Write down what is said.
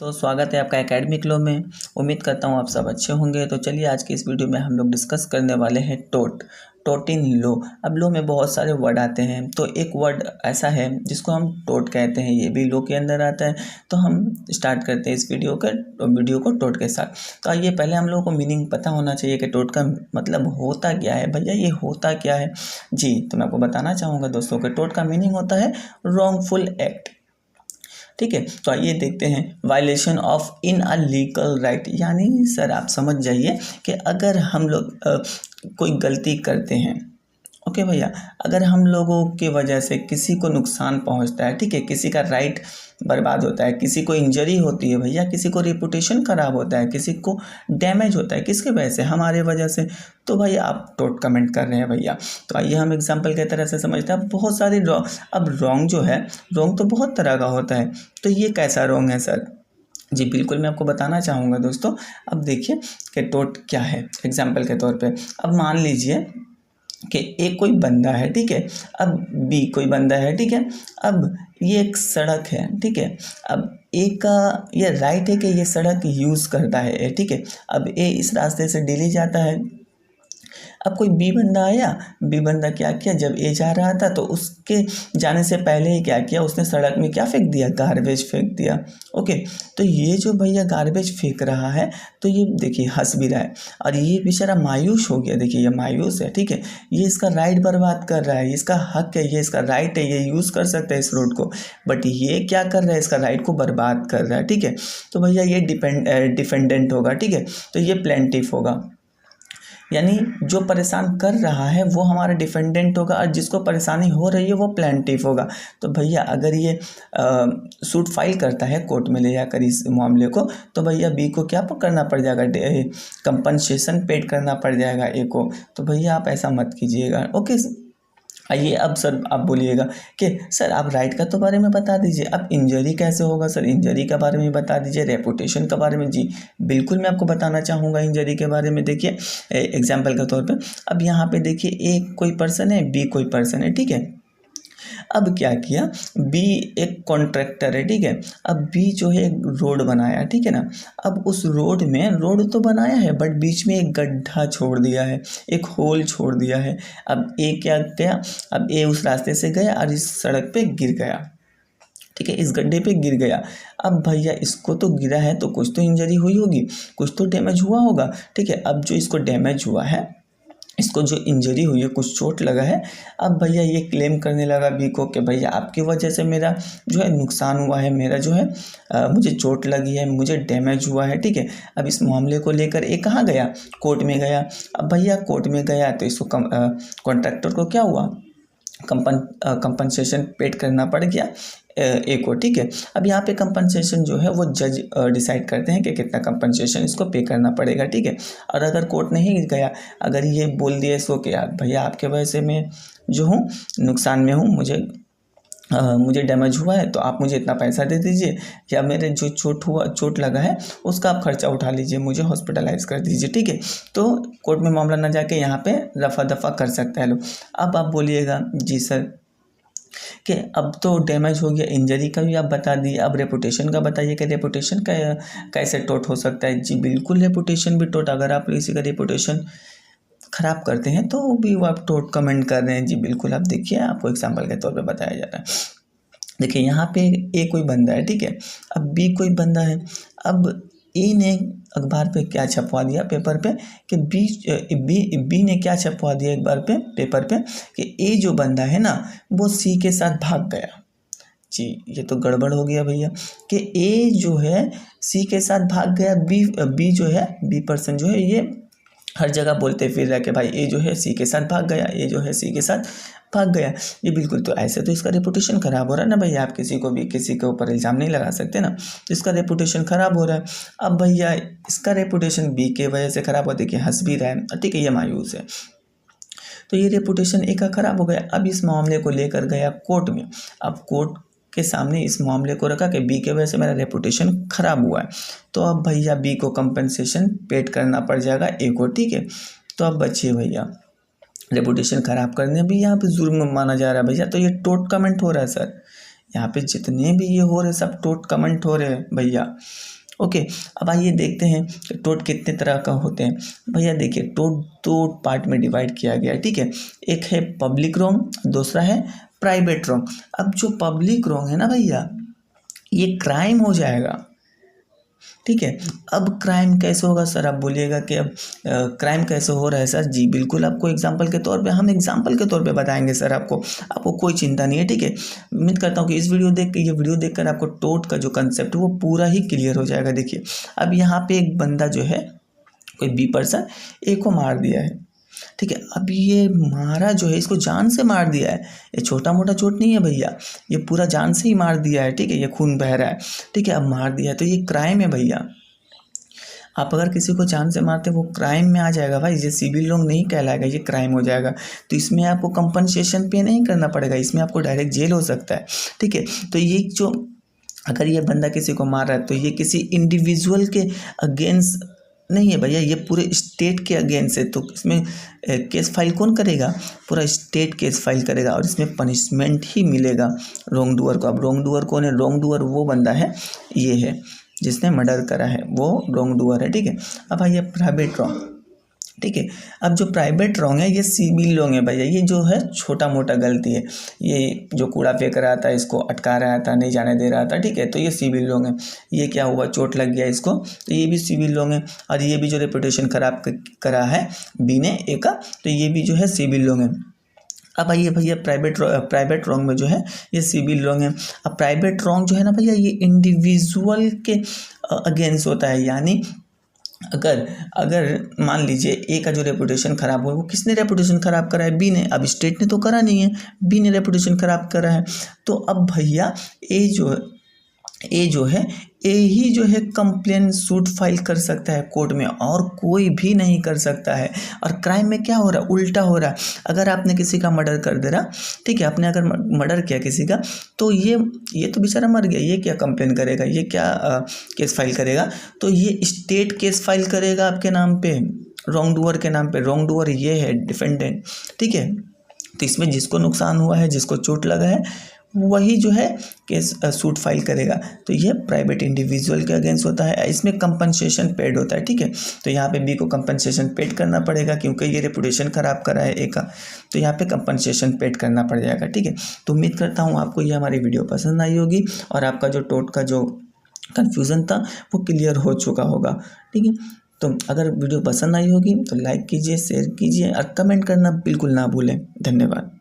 तो स्वागत है आपका एकेडमिक लॉ में। उम्मीद करता हूँ आप सब अच्छे होंगे। तो चलिए आज की इस वीडियो में हम लोग डिस्कस करने वाले हैं टोट इन लॉ। अब लॉ में बहुत सारे वर्ड आते हैं, तो एक वर्ड ऐसा है जिसको हम टोट कहते हैं, ये भी लॉ के अंदर आता है। तो हम स्टार्ट करते हैं इस वीडियो को टोट के साथ। तो आइए पहले हम लोगों को मीनिंग पता होना चाहिए कि टोट का मतलब होता क्या है। भैया ये होता क्या है जी, तो मैं आपको बताना चाहूँगा दोस्तों कि टोट का मीनिंग होता है रॉन्गफुल एक्ट। ठीक है, तो आइए देखते हैं। Violation of in a legal right, यानी सर आप समझ जाइए कि अगर हम लोग कोई गलती करते हैं, ओके भैया, अगर हम लोगों की वजह से किसी को नुकसान पहुंचता है, ठीक है, किसी का राइट बर्बाद होता है, किसी को इंजरी होती है भैया, किसी को रेपुटेशन खराब होता है, किसी को डैमेज होता है, किसके वजह से? हमारे वजह से। तो भाई आप टोट कमेंट कर रहे हैं भैया। तो आइए हम एग्जांपल के तरह से समझते हैं। बहुत सारे अब रॉन्ग जो है, रॉन्ग तो बहुत तरह का होता है। तो ये कैसा रॉन्ग है सर? जी बिल्कुल, मैं आपको बताना चाहूँगा दोस्तों। अब देखिए कि टोट क्या है। एग्जाम्पल के तौर पे अब मान लीजिए कि एक कोई बंदा है, ठीक है, अब बी कोई बंदा है, ठीक है, अब ये एक सड़क है, ठीक है, अब ए का ये राइट है कि ये सड़क यूज़ करता है, ठीक है, अब ए इस रास्ते से डेली जाता है। अब कोई बी बंदा आया, बी बंदा क्या किया, जब ए जा रहा था तो उसके जाने से पहले ही क्या किया, उसने सड़क में क्या फेंक दिया, गार्बेज फेंक दिया। ओके, तो ये जो भैया गार्बेज फेंक रहा है, तो ये देखिए हंस भी रहा है और ये बेचारा मायूस हो गया। देखिए ये मायूस है, ठीक है, ये इसका राइट बर्बाद कर रहा है, इसका हक है, ये इसका राइट है, ये यूज़ कर सकता है इस रोड को, बट ये क्या कर रहा है, इसका राइट को बर्बाद कर रहा है। ठीक है, तो भैया ये डिफेंडेंट होगा, ठीक है, तो ये प्लेंटिफ होगा, यानी जो परेशान कर रहा है वो हमारा डिफेंडेंट होगा और जिसको परेशानी हो रही है वो प्लेंटिफ होगा। तो भैया अगर ये सूट फाइल करता है कोर्ट में ले जाकर इस मामले को, तो भैया बी को क्या करना पड़ जाएगा, कंपनसेशन पेड करना पड़ जाएगा ए को। तो भैया आप ऐसा मत कीजिएगा। ओके, आइए अब सर आप बोलिएगा कि सर आप राइट का तो बारे में बता दीजिए, अब इंजरी कैसे होगा सर, इंजरी के बारे में बता दीजिए, रेपुटेशन के बारे में। जी बिल्कुल, मैं आपको बताना चाहूँगा इंजरी के बारे में। देखिए एग्जाम्पल के तौर पे अब यहाँ पे देखिए ए कोई पर्सन है, बी कोई पर्सन है, ठीक है, अब क्या किया, बी एक कॉन्ट्रैक्टर है, ठीक है, अब बी जो है एक रोड बनाया, ठीक है ना, अब उस रोड में रोड तो बनाया है बट बीच में एक गड्ढा छोड़ दिया है, एक होल छोड़ दिया है। अब ए क्या गया, अब ए उस रास्ते से गया और इस सड़क पे गिर गया, ठीक है, इस गड्ढे पे गिर गया। अब भैया इसको तो गिरा है तो कुछ तो इंजरी हुई होगी, कुछ तो डैमेज हुआ होगा, ठीक है, अब जो इसको डैमेज हुआ है, इसको जो इंजरी हुई है, कुछ चोट लगा है, अब भैया ये क्लेम करने लगा बी को कि भैया आपकी वजह से मेरा जो है नुकसान हुआ है, मेरा जो है मुझे चोट लगी है, मुझे डैमेज हुआ है, ठीक है। अब इस मामले को लेकर ए कहाँ गया, कोर्ट में गया। अब भैया कोर्ट में गया तो इसको कॉन्ट्रैक्टर को क्या हुआ, कंपनसेशन पेड करना पड़ गया ए को, ठीक है। अब यहाँ पे कंपनसेशन जो है वो जज डिसाइड करते हैं कि कितना कंपनसेशन इसको पे करना पड़ेगा, ठीक है। और अगर कोर्ट नहीं गया, अगर ये बोल दिया इसको कि यार भैया आपके वजह से मैं जो हूँ नुकसान में हूँ, मुझे डैमेज हुआ है, तो आप मुझे इतना पैसा दे दीजिए, या मेरे जो चोट लगा है उसका आप खर्चा उठा लीजिए, मुझे हॉस्पिटलाइज कर दीजिए, ठीक है। तो कोर्ट में मामला ना जाके यहाँ पे रफा दफा कर सकता है लोग। अब आप बोलिएगा जी सर कि अब तो डैमेज हो गया, इंजरी का भी आप बता दिए, अब रेपुटेशन का बताइए कि रेपुटेशन का कैसे टोट हो सकता है। जी बिल्कुल, रेपुटेशन भी टोट, अगर आप किसी का रेपुटेशन ख़राब करते हैं तो भी वो आप टोट कमेंट कर रहे हैं। जी बिल्कुल, आप देखिए आपको एग्जाम्पल के तौर पे बताया जा रहा है। देखिए यहाँ पे ए कोई बंदा है, ठीक है, अब बी कोई बंदा है, अब ए ने अखबार पे क्या छपवा दिया, पेपर पे, कि बी ने क्या छपवा दिया अखबार पे, पेपर पे, कि ए जो बंदा है ना वो सी के साथ भाग गया। जी ये तो गड़बड़ हो गया भैया, कि ए जो है सी के साथ भाग गया, बी जो है, बी पर्सन जो है ये हर जगह बोलते फिर रहा कि भाई ए जो है सी के साथ भाग गया, ए जो है सी के साथ भाग गया। ये बिल्कुल, तो ऐसे तो इसका रेपुटेशन ख़राब हो रहा है ना भैया, आप किसी को भी किसी के ऊपर इल्ज़ाम नहीं लगा सकते ना, तो इसका रेपुटेशन ख़राब हो रहा है। अब भैया इसका रेपुटेशन बी के वजह से ख़राब हो, देखिए हंस भी रहा है, ठीक है, ये मायूस है, तो ये रेपुटेशन ए का ख़राब हो गया। अब इस मामले को लेकर गया कोर्ट में, अब कोर्ट के सामने इस मामले को रखा कि बी के वजह से मेरा रेपुटेशन ख़राब हुआ है, तो अब भैया बी को कंपनसेशन पेड करना पड़ जाएगा ए को, ठीक है। तो अब बचिए भैया, रेपुटेशन ख़राब करने भी यहाँ पे जुर्म माना जा रहा है भैया, तो ये टोट कमेंट हो रहा है सर, यहाँ पे जितने भी ये हो रहे सब टोट कमेंट हो रहे हैं भैया। ओके, अब आइए देखते हैं कि टोट कितने तरह का होते हैं। भैया देखिए, टोट दो पार्ट में डिवाइड किया गया है, ठीक है। एक है पब्लिक रॉन्ग, दूसरा है प्राइवेट रॉन्ग। अब जो पब्लिक रॉन्ग है ना भैया, ये क्राइम हो जाएगा, ठीक है। अब क्राइम कैसे होगा सर, आप बोलिएगा कि अब क्राइम कैसे हो रहा है सर। जी बिल्कुल, आपको एग्जांपल के तौर पे हम एग्जांपल के तौर पे बताएंगे सर, आपको कोई चिंता नहीं है, ठीक है। उम्मीद करता हूँ कि इस वीडियो देखकर आपको टोट का जो कंसेप्ट है वो पूरा ही क्लियर हो जाएगा। देखिए, अब यहाँ पे एक बंदा जो है, कोई बी पर्सन ए को मार दिया है, ठीक है। अब ये मारा जो है, इसको जान से मार दिया है, ये छोटा मोटा चोट नहीं है भैया, ये पूरा जान से ही मार दिया है, ठीक है। ये खून बह रहा है, ठीक है। अब मार दिया है तो ये क्राइम है भैया। आप अगर किसी को जान से मारते वो क्राइम में आ जाएगा भाई, ये सिविल रॉन्ग नहीं कहलाएगा, ये क्राइम हो जाएगा। तो इसमें आपको कंपनसेशन पे नहीं करना पड़ेगा, इसमें आपको डायरेक्ट जेल हो सकता है, ठीक है। तो ये जो अगर ये बंदा किसी को मार रहा है तो ये किसी इंडिविजुअल के अगेंस्ट नहीं है भैया, ये पूरे स्टेट के अगेंस्ट है। तो इसमें केस फाइल कौन करेगा, पूरा स्टेट केस फाइल करेगा और इसमें पनिशमेंट ही मिलेगा रॉन्ग डूअर को। अब रॉन्ग डूअर कौन है, रॉन्ग डूअर वो बंदा है, ये है जिसने मर्डर करा है, वो रॉन्ग डूअर है, ठीक है। अब आइए प्राइवेट रॉन्ग, ठीक है। अब जो प्राइवेट रॉन्ग है ये सिविल रॉन्ग है भैया, ये जो है छोटा मोटा गलती है, ये जो कूड़ा फेंक रहा था इसको अटका रहा था, नहीं जाने दे रहा था, ठीक है, तो ये सिविल रॉन्ग है। ये क्या हुआ, चोट लग गया इसको, तो ये भी सिविल रॉन्ग है। और ये भी जो रेपुटेशन खराब करा है बी ने ए का, तो ये भी जो है सिविल रॉन्ग है। अब आइए भैया प्राइवेट रॉन्ग में जो है ये सिविल रॉन्ग है। अब प्राइवेट रॉन्ग जो है ना भैया, ये इंडिविजुअल के अगेंस्ट होता है। यानी अगर मान लीजिए ए का जो रेपुटेशन खराब हुआ, वो किसने रेपुटेशन खराब करा है, बी ने। अब स्टेट ने तो करा नहीं है, बी ने रेपुटेशन खराब करा है। तो अब भैया ए जो है ए ही जो है कंप्लेन सूट फाइल कर सकता है कोर्ट में, और कोई भी नहीं कर सकता है। और क्राइम में क्या हो रहा है, उल्टा हो रहा है। अगर आपने किसी का मर्डर कर दे रहा, ठीक है, आपने अगर मर्डर किया किसी का, तो ये तो बेचारा मर गया, ये क्या कंप्लेन करेगा, ये क्या केस फाइल करेगा, तो ये स्टेट केस फाइल करेगा आपके नाम पे, रॉन्ग डूअर के नाम पे। रॉन्ग डूअर ये है डिफेंडेंट, ठीक है। तो इसमें जिसको नुकसान हुआ है, जिसको चोट लगा है, वही जो है केस सूट फाइल करेगा। तो ये प्राइवेट इंडिविजुअल के अगेंस्ट होता है, इसमें कंपनसेशन पेड होता है, ठीक है। तो यहाँ पे बी को कंपनसेशन पेड करना पड़ेगा क्योंकि ये रेपुटेशन खराब करा है ए का, तो यहाँ पे कंपनसेशन पेड करना पड़ जाएगा, ठीक है। तो उम्मीद करता हूँ आपको ये हमारी वीडियो पसंद आई होगी और आपका जो टोट का जो कन्फ्यूज़न था वो क्लियर हो चुका होगा, ठीक है। तो अगर वीडियो पसंद आई होगी तो लाइक कीजिए, शेयर कीजिए और कमेंट करना बिल्कुल ना भूलें। धन्यवाद।